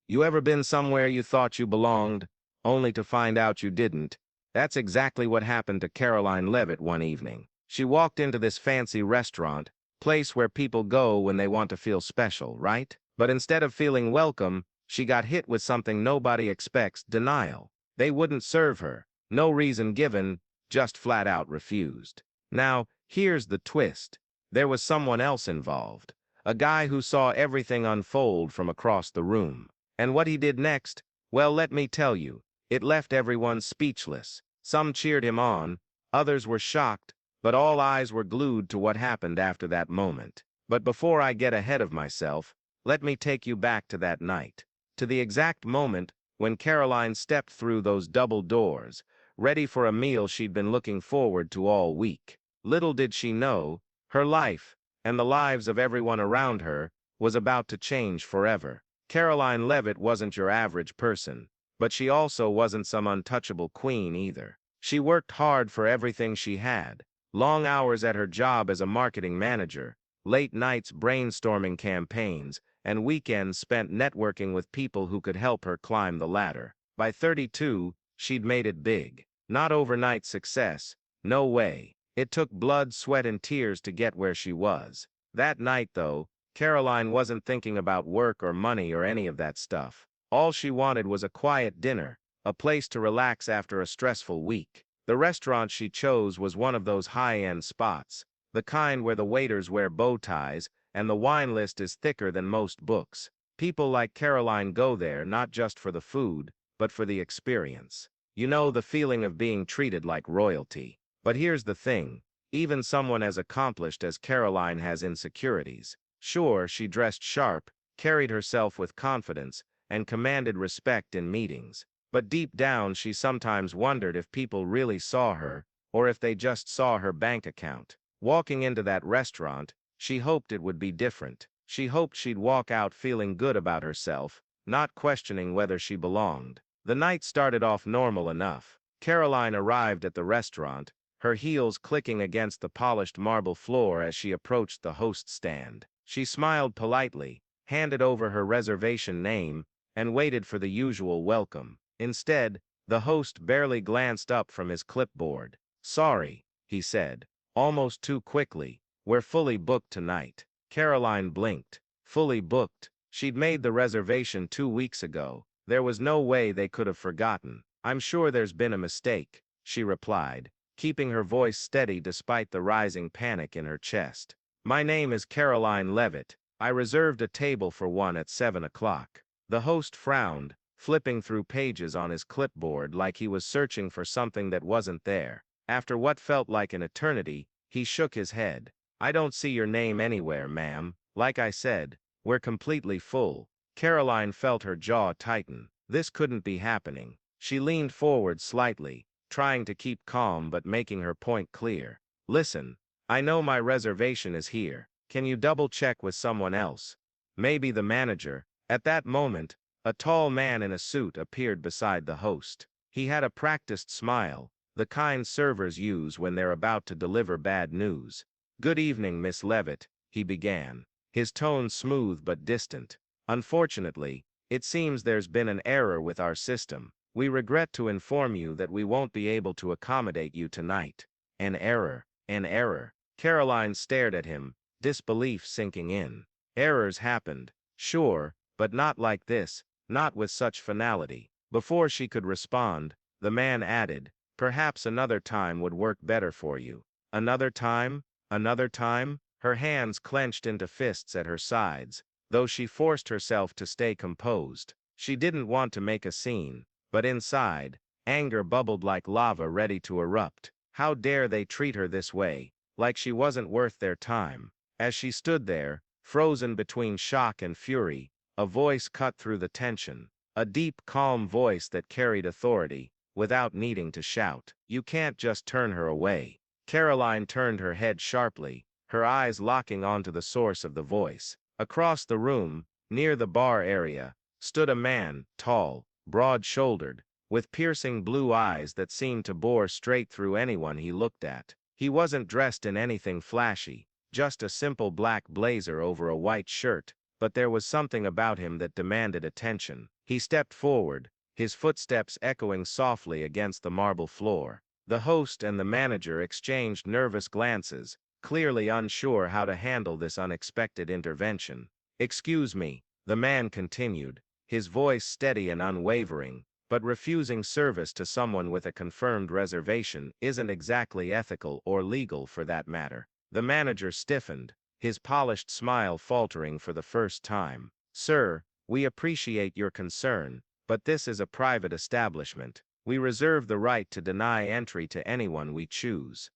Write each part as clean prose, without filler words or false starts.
You ever been somewhere you thought you belonged, only to find out you didn't? That's exactly what happened to Karoline Leavitt one evening. She walked into this fancy restaurant, place where people go when they want to feel special, right? But instead of feeling welcome, she got hit with something nobody expects: denial. They wouldn't serve her. No reason given, just flat out refused. Now, here's the twist. There was someone else involved. A guy who saw everything unfold from across the room. And what he did next, well, let me tell you, it left everyone speechless. Some cheered him on, others were shocked, but all eyes were glued to what happened after that moment. But before I get ahead of myself, let me take you back to that night, to the exact moment when Karoline stepped through those double doors, ready for a meal she'd been looking forward to all week. Little did she know, her life, and the lives of everyone around her, was about to change forever. Karoline Leavitt wasn't your average person, but she also wasn't some untouchable queen either. She worked hard for everything she had: long hours at her job as a marketing manager, late nights brainstorming campaigns, and weekends spent networking with people who could help her climb the ladder. By 32, she'd made it big. Not overnight success, no way. It took blood, sweat, and tears to get where she was. That night, though, Karoline wasn't thinking about work or money or any of that stuff. All she wanted was a quiet dinner, a place to relax after a stressful week. The restaurant she chose was one of those high-end spots, the kind where the waiters wear bow ties and the wine list is thicker than most books. People like Karoline go there not just for the food, but for the experience. You know, the feeling of being treated like royalty. But here's the thing, even someone as accomplished as Karoline has insecurities. Sure, she dressed sharp, carried herself with confidence, and commanded respect in meetings. But deep down she sometimes wondered if people really saw her, or if they just saw her bank account. Walking into that restaurant, she hoped it would be different. She hoped she'd walk out feeling good about herself, not questioning whether she belonged. The night started off normal enough. Karoline arrived at the restaurant, her heels clicking against the polished marble floor as she approached the host stand. She smiled politely, handed over her reservation name, and waited for the usual welcome. Instead, the host barely glanced up from his clipboard. "Sorry," he said, almost too quickly, "we're fully booked tonight." Karoline blinked. Fully booked? She'd made the reservation 2 weeks ago. There was no way they could have forgotten. "I'm sure there's been a mistake," she replied, keeping her voice steady despite the rising panic in her chest. "My name is Karoline Leavitt. I reserved a table for one at 7 o'clock. The host frowned, flipping through pages on his clipboard like he was searching for something that wasn't there. After what felt like an eternity, he shook his head. "I don't see your name anywhere, ma'am. Like I said, we're completely full." Karoline felt her jaw tighten. This couldn't be happening. She leaned forward slightly, trying to keep calm but making her point clear. "Listen, I know my reservation is here. Can you double-check with someone else? Maybe the manager?" At that moment, a tall man in a suit appeared beside the host. He had a practiced smile, the kind servers use when they're about to deliver bad news. "Good evening, Miss Leavitt," he began, his tone smooth but distant. "Unfortunately, it seems there's been an error with our system. We regret to inform you that we won't be able to accommodate you tonight." "An error? An error?" Karoline stared at him, disbelief sinking in. Errors happened, sure, but not like this, not with such finality. Before she could respond, the man added, "Perhaps another time would work better for you." Another time? Another time? Her hands clenched into fists at her sides, though she forced herself to stay composed. She didn't want to make a scene, but inside, anger bubbled like lava ready to erupt. How dare they treat her this way, like she wasn't worth their time? As she stood there, frozen between shock and fury, a voice cut through the tension. A deep, calm voice that carried authority, without needing to shout. "You can't just turn her away." Karoline turned her head sharply, her eyes locking onto the source of the voice. Across the room, near the bar area, stood a man, tall, broad-shouldered, with piercing blue eyes that seemed to bore straight through anyone he looked at. He wasn't dressed in anything flashy, just a simple black blazer over a white shirt, but there was something about him that demanded attention. He stepped forward, his footsteps echoing softly against the marble floor. The host and the manager exchanged nervous glances, clearly unsure how to handle this unexpected intervention. "Excuse me," the man continued, his voice steady and unwavering, "but refusing service to someone with a confirmed reservation isn't exactly ethical or legal for that matter." The manager stiffened, his polished smile faltering for the first time. "Sir, we appreciate your concern, but this is a private establishment. We reserve the right to deny entry to anyone we choose."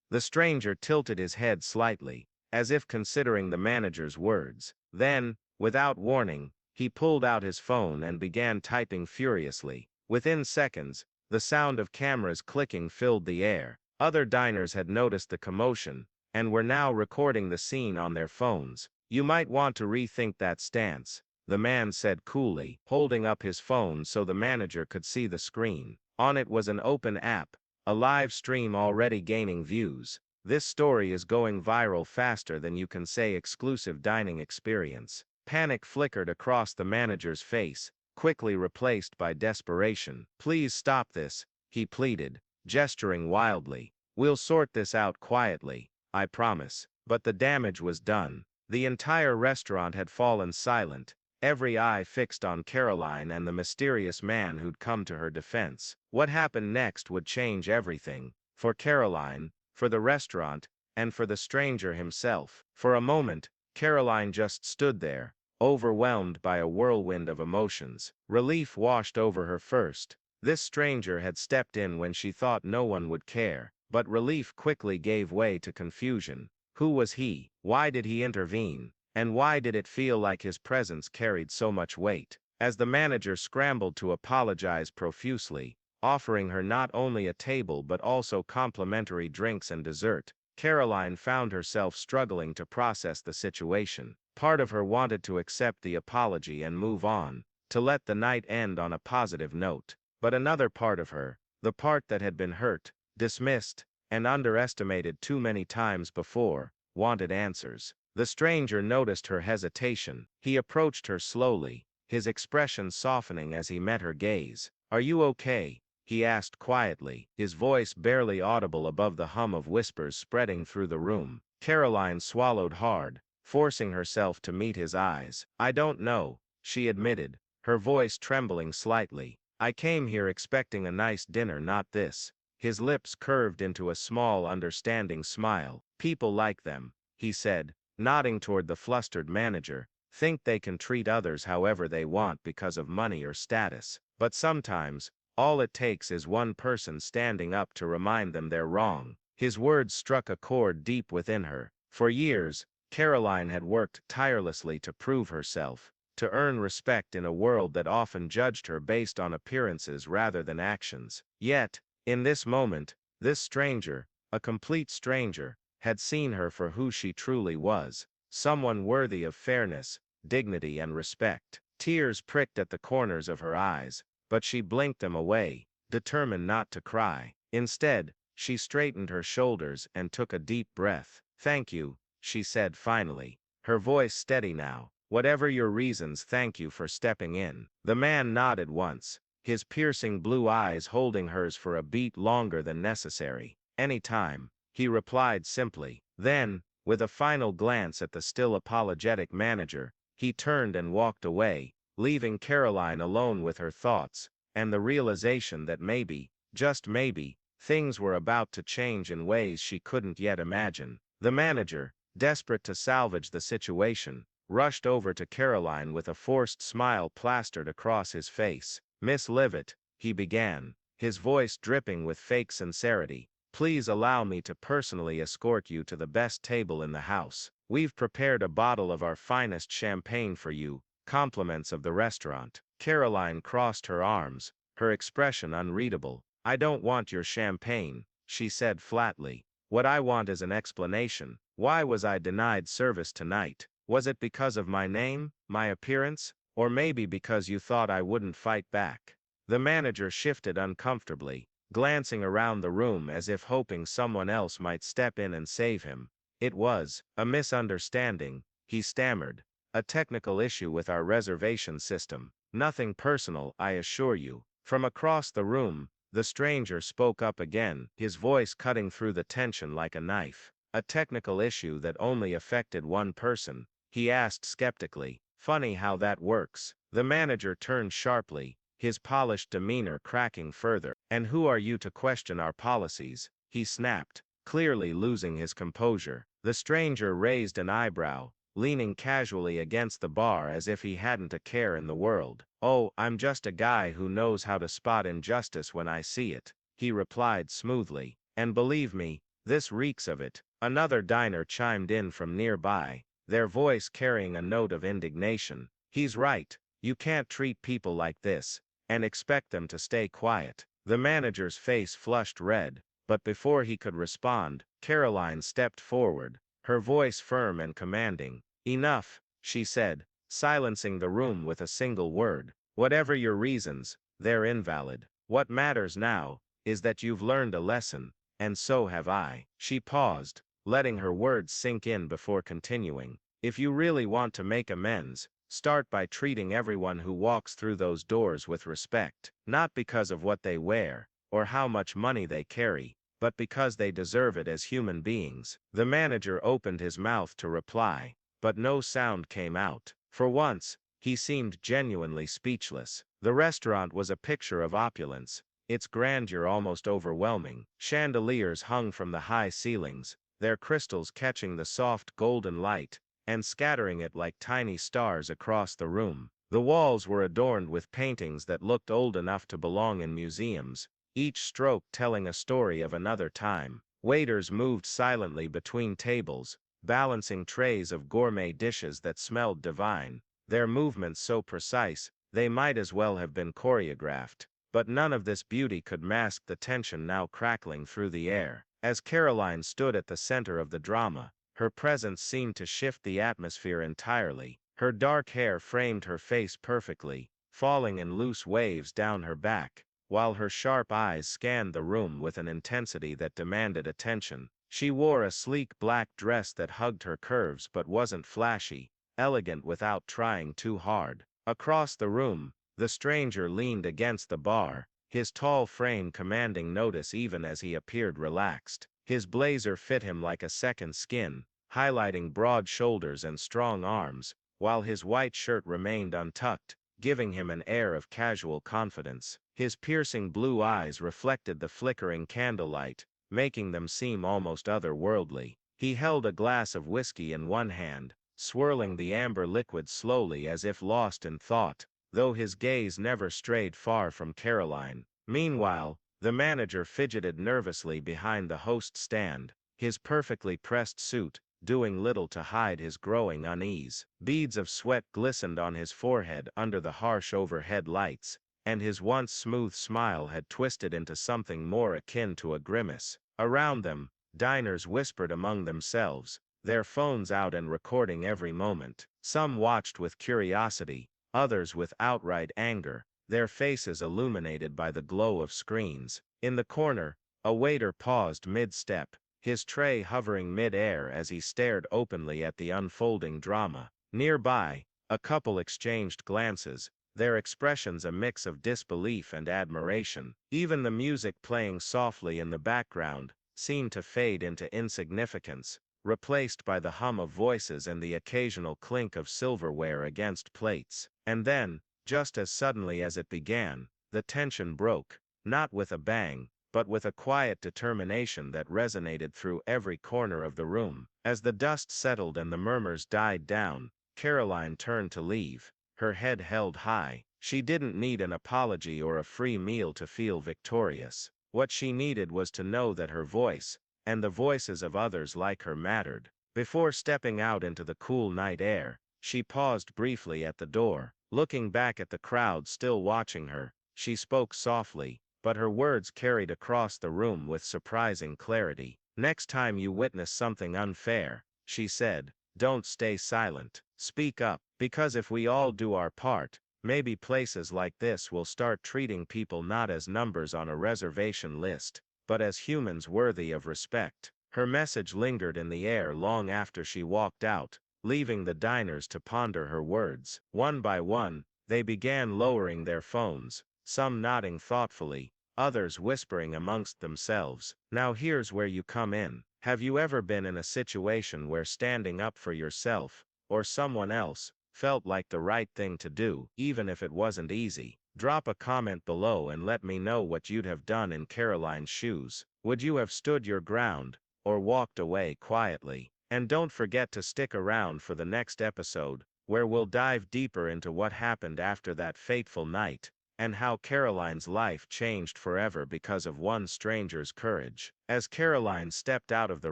The stranger tilted his head slightly, as if considering the manager's words. Then, without warning, he pulled out his phone and began typing furiously. Within seconds, the sound of cameras clicking filled the air. Other diners had noticed the commotion, and were now recording the scene on their phones. "You might want to rethink that stance," the man said coolly, holding up his phone so the manager could see the screen. On it was an open app, a live stream already gaining views. "This story is going viral faster than you can say exclusive dining experience." Panic flickered across the manager's face, quickly replaced by desperation. "Please stop this," he pleaded, gesturing wildly. "We'll sort this out quietly, I promise." But the damage was done. The entire restaurant had fallen silent, every eye fixed on Karoline and the mysterious man who'd come to her defense. What happened next would change everything, for Karoline, for the restaurant, and for the stranger himself. For a moment, Karoline just stood there, overwhelmed by a whirlwind of emotions. Relief washed over her first. This stranger had stepped in when she thought no one would care, but relief quickly gave way to confusion. Who was he? Why did he intervene? And why did it feel like his presence carried so much weight? As the manager scrambled to apologize profusely, offering her not only a table but also complimentary drinks and dessert, Karoline found herself struggling to process the situation. Part of her wanted to accept the apology and move on, to let the night end on a positive note. But another part of her, the part that had been hurt, dismissed, and underestimated too many times before, wanted answers. The stranger noticed her hesitation. He approached her slowly, his expression softening as he met her gaze. "Are you okay?" he asked quietly, his voice barely audible above the hum of whispers spreading through the room. Karoline swallowed hard, forcing herself to meet his eyes. "I don't know," she admitted, her voice trembling slightly. "I came here expecting a nice dinner, not this." His lips curved into a small understanding smile. "People like them," he said, nodding toward the flustered manager, "think they can treat others however they want because of money or status. But sometimes, all it takes is one person standing up to remind them they're wrong." His words struck a chord deep within her. For years, Karoline had worked tirelessly to prove herself, to earn respect in a world that often judged her based on appearances rather than actions. Yet, in this moment, this stranger, a complete stranger, had seen her for who she truly was, someone worthy of fairness, dignity and respect. Tears pricked at the corners of her eyes, but she blinked them away, determined not to cry. Instead, she straightened her shoulders and took a deep breath. "Thank you," she said finally, her voice steady now. "Whatever your reasons, thank you for stepping in." The man nodded once, his piercing blue eyes holding hers for a beat longer than necessary. "Any time," he replied simply. Then, with a final glance at the still apologetic manager, he turned and walked away, leaving Karoline alone with her thoughts, and the realization that maybe, just maybe, things were about to change in ways she couldn't yet imagine. The manager, desperate to salvage the situation, rushed over to Karoline with a forced smile plastered across his face. "Miss Leavitt," he began, his voice dripping with fake sincerity, "please allow me to personally escort you to the best table in the house. We've prepared a bottle of our finest champagne for you, compliments of the restaurant." Karoline crossed her arms, her expression unreadable. "I don't want your champagne," she said flatly. "What I want is an explanation. Why was I denied service tonight? Was it because of my name, my appearance, or maybe because you thought I wouldn't fight back?" The manager shifted uncomfortably, glancing around the room as if hoping someone else might step in and save him. "It was a misunderstanding," he stammered, A technical issue with our reservation system. Nothing personal, I assure you." From across the room, the stranger spoke up again, his voice cutting through the tension like a knife. "A technical issue that only affected one person?" he asked skeptically. "Funny how that works." The manager turned sharply, his polished demeanor cracking further. "And who are you to question our policies?" he snapped, clearly losing his composure. The stranger raised an eyebrow, leaning casually against the bar as if he hadn't a care in the world. "Oh, I'm just a guy who knows how to spot injustice when I see it," he replied smoothly. "And believe me, this reeks of it." Another diner chimed in from nearby, their voice carrying a note of indignation. "He's right. You can't treat people like this and expect them to stay quiet." The manager's face flushed red, but before he could respond, Karoline stepped forward, her voice firm and commanding. "Enough," she said, silencing the room with a single word. "Whatever your reasons, they're invalid. What matters now is that you've learned a lesson, and so have I." She paused, letting her words sink in before continuing. "If you really want to make amends, start by treating everyone who walks through those doors with respect, not because of what they wear or how much money they carry, but because they deserve it as human beings." The manager opened his mouth to reply, but no sound came out. For once, he seemed genuinely speechless. The restaurant was a picture of opulence, its grandeur almost overwhelming. Chandeliers hung from the high ceilings, their crystals catching the soft golden light and scattering it like tiny stars across the room. The walls were adorned with paintings that looked old enough to belong in museums, each stroke telling a story of another time. Waiters moved silently between tables, balancing trays of gourmet dishes that smelled divine, their movements so precise they might as well have been choreographed. But none of this beauty could mask the tension now crackling through the air. As Karoline stood at the center of the drama, her presence seemed to shift the atmosphere entirely. Her dark hair framed her face perfectly, falling in loose waves down her back, while her sharp eyes scanned the room with an intensity that demanded attention. She wore a sleek black dress that hugged her curves but wasn't flashy, elegant without trying too hard. Across the room, the stranger leaned against the bar, his tall frame commanding notice even as he appeared relaxed. His blazer fit him like a second skin, highlighting broad shoulders and strong arms, while his white shirt remained untucked, giving him an air of casual confidence. His piercing blue eyes reflected the flickering candlelight, making them seem almost otherworldly. He held a glass of whiskey in one hand, swirling the amber liquid slowly as if lost in thought, though his gaze never strayed far from Karoline. Meanwhile, the manager fidgeted nervously behind the host stand, his perfectly pressed suit doing little to hide his growing unease. Beads of sweat glistened on his forehead under the harsh overhead lights, and his once smooth smile had twisted into something more akin to a grimace. Around them, diners whispered among themselves, their phones out and recording every moment. Some watched with curiosity, others with outright anger, their faces illuminated by the glow of screens. In the corner, a waiter paused mid-step, his tray hovering mid-air as he stared openly at the unfolding drama. Nearby, a couple exchanged glances, their expressions a mix of disbelief and admiration. Even the music playing softly in the background seemed to fade into insignificance, replaced by the hum of voices and the occasional clink of silverware against plates. And then, just as suddenly as it began, the tension broke, not with a bang, but with a quiet determination that resonated through every corner of the room. As the dust settled and the murmurs died down, Karoline turned to leave, her head held high. She didn't need an apology or a free meal to feel victorious. What she needed was to know that her voice, and the voices of others like her, mattered. Before stepping out into the cool night air, she paused briefly at the door. Looking back at the crowd still watching her, she spoke softly, but her words carried across the room with surprising clarity. "Next time you witness something unfair," she said, "don't stay silent. Speak up, because if we all do our part, maybe places like this will start treating people not as numbers on a reservation list, but as humans worthy of respect." Her message lingered in the air long after she walked out, leaving the diners to ponder her words. One by one, they began lowering their phones, some nodding thoughtfully, others whispering amongst themselves. Now here's where you come in. Have you ever been in a situation where standing up for yourself, or someone else, felt like the right thing to do, even if it wasn't easy? Drop a comment below and let me know what you'd have done in Karoline's shoes. Would you have stood your ground, or walked away quietly? And don't forget to stick around for the next episode, where we'll dive deeper into what happened after that fateful night, and how Karoline's life changed forever because of one stranger's courage. As Karoline stepped out of the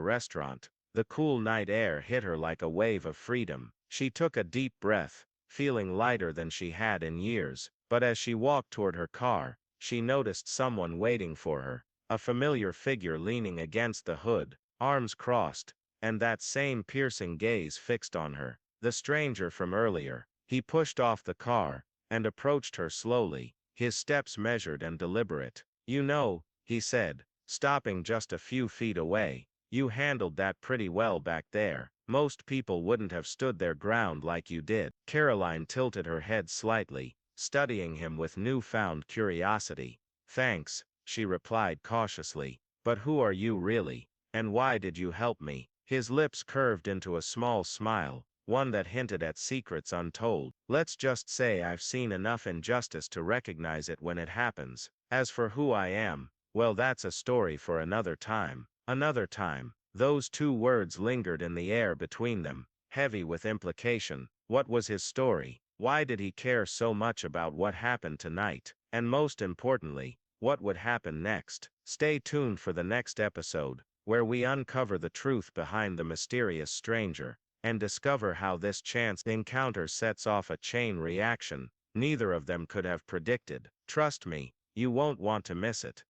restaurant, the cool night air hit her like a wave of freedom. She took a deep breath, feeling lighter than she had in years, but as she walked toward her car, she noticed someone waiting for her, a familiar figure leaning against the hood, arms crossed, and that same piercing gaze fixed on her. The stranger from earlier. He pushed off the car, and approached her slowly, his steps measured and deliberate. "You know," he said, stopping just a few feet away, "you handled that pretty well back there. Most people wouldn't have stood their ground like you did." Karoline tilted her head slightly, studying him with newfound curiosity. "Thanks," she replied cautiously, "but who are you really, and why did you help me?" His lips curved into a small smile, one that hinted at secrets untold. "Let's just say I've seen enough injustice to recognize it when it happens. As for who I am, well, that's a story for another time." Another time. Those two words lingered in the air between them, heavy with implication. What was his story? Why did he care so much about what happened tonight? And most importantly, what would happen next? Stay tuned for the next episode, where we uncover the truth behind the mysterious stranger, and discover how this chance encounter sets off a chain reaction neither of them could have predicted. Trust me, you won't want to miss it.